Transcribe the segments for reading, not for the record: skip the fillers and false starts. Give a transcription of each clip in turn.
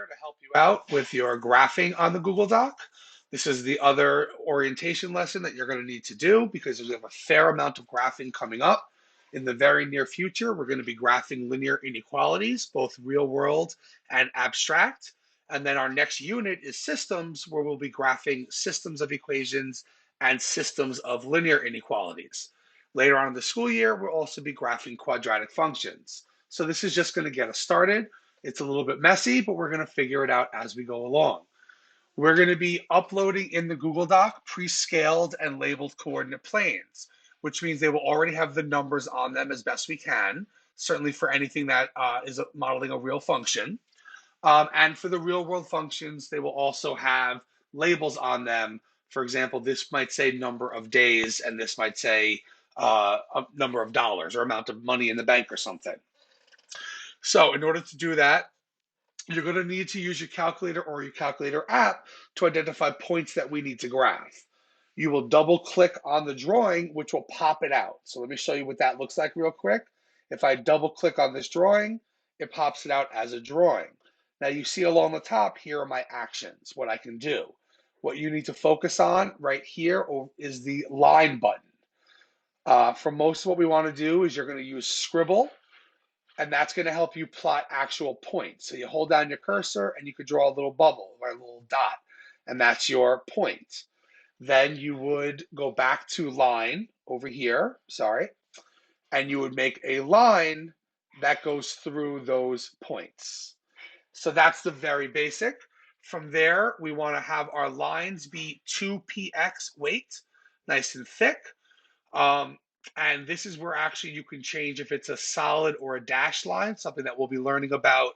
to help you out with your graphing on the Google Doc. This is the other orientation lesson that you're going to need to do because we have a fair amount of graphing coming up. In the very near future, we're going to be graphing linear inequalities, both real world and abstract. And then our next unit is systems, where we'll be graphing systems of equations and systems of linear inequalities. Later on in the school year, we'll also be graphing quadratic functions. So this is just going to get us started. It's a little bit messy, but we're going to figure it out as we go along. We're going to be uploading in the Google Doc pre-scaled and labeled coordinate planes, which means they will already have the numbers on them as best we can, certainly for anything that is modeling a real function. And for the real world functions, they will also have labels on them. For example, this might say number of days, and this might say a number of dollars or amount of money in the bank or something. So in order to do that, you're going to need to use your calculator or your calculator app to identify points that we need to graph. You will double click on the drawing, which will pop it out. So let me show you what that looks like real quick. If I double click on this drawing, it pops it out as a drawing. Now you see along the top, here are my actions, what I can do. What you need to focus on right here is the line button. For most of what we want to do is you're going to use Scribble, and that's going to help you plot actual points. So you hold down your cursor and you could draw a little bubble or a little dot, and that's your point. Then you would go back to line over here, sorry, and you would make a line that goes through those points. So that's the very basic. From there, we want to have our lines be 2px weight, nice and thick. And this is where actually you can change if it's a solid or a dashed line, something that we'll be learning about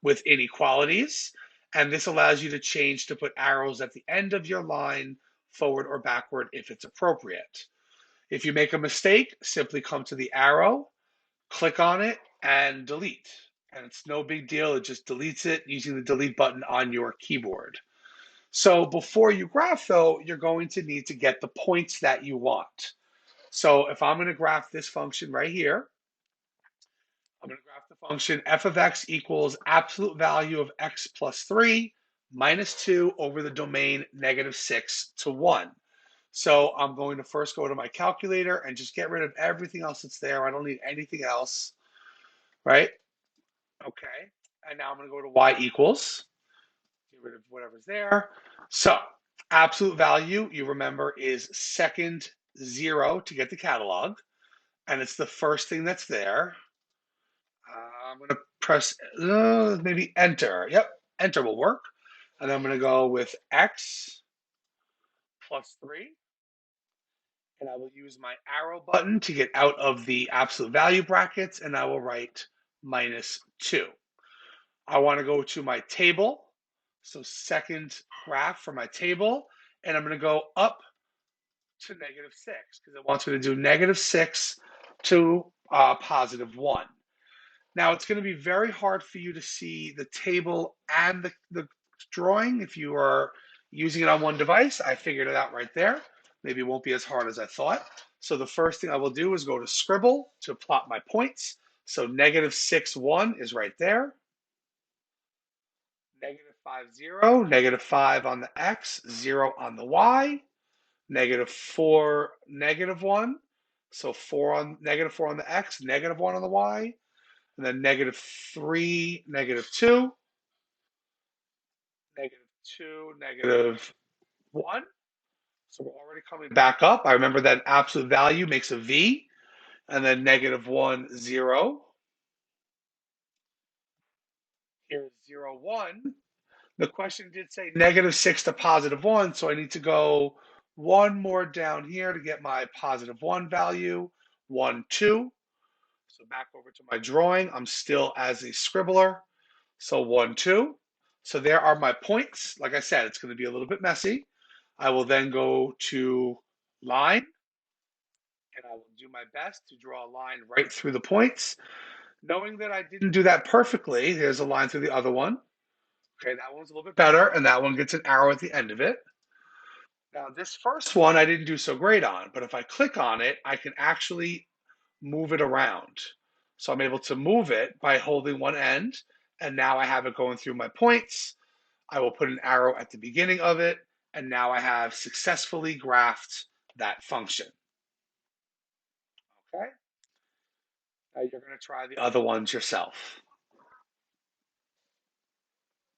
with inequalities. And this allows you to change to put arrows at the end of your line, forward or backward if it's appropriate. If you make a mistake, simply come to the arrow, click on it, and delete. And it's no big deal, it just deletes it using the delete button on your keyboard. So before you graph though, you're going to need to get the points that you want. So if I'm going to graph this function right here, I'm going to graph the function f of x equals absolute value of x plus 3 minus 2 over the domain negative 6 to 1. So I'm going to first go to my calculator and just get rid of everything else that's there. I don't need anything else, right? Okay. And now I'm going to go to y equals, get rid of whatever's there. So absolute value, you remember, is second 0 to get the catalog. And it's the first thing that's there. I'm going to press maybe enter. Yep, enter will work. And I'm going to go with x plus 3. And I will use my arrow button to get out of the absolute value brackets, and I will write minus 2. I want to go to my table. So second graph for my table. And I'm going to go up to negative 6 because it wants me to do negative 6 to positive 1. Now, it's going to be very hard for you to see the table and the drawing if you are using it on one device. I figured it out right there. Maybe it won't be as hard as I thought. So the first thing I will do is go to Scribble to plot my points. So negative 6, 1 is right there. Negative 5, 0. Negative 5 on the x, 0 on the y. Negative 4, negative 1. So negative 4 on the x, negative 1 on the y. And then negative 3, negative 2, negative 2, negative 1. So we're already coming back up. I remember that absolute value makes a V, and then negative 1, 0. Here's 0, 1. The question did say negative 6 to positive 1, so I need to go one more down here to get my positive 1 value, 1, 2. So back over to my drawing. I'm still as a scribbler. So 1, 2. So there are my points. Like I said, it's going to be a little bit messy. I will then go to line, and I will do my best to draw a line right through the points. Knowing that I didn't do that perfectly, there's a line through the other one. Okay, that one's a little bit better, and that one gets an arrow at the end of it. Now, this first one I didn't do so great on, but if I click on it, I can actually move it around. So I'm able to move it by holding one end, And now I have it going through my points. I will put an arrow at the beginning of it, and now I have successfully graphed that function. Okay? Now you're going to try the other ones yourself.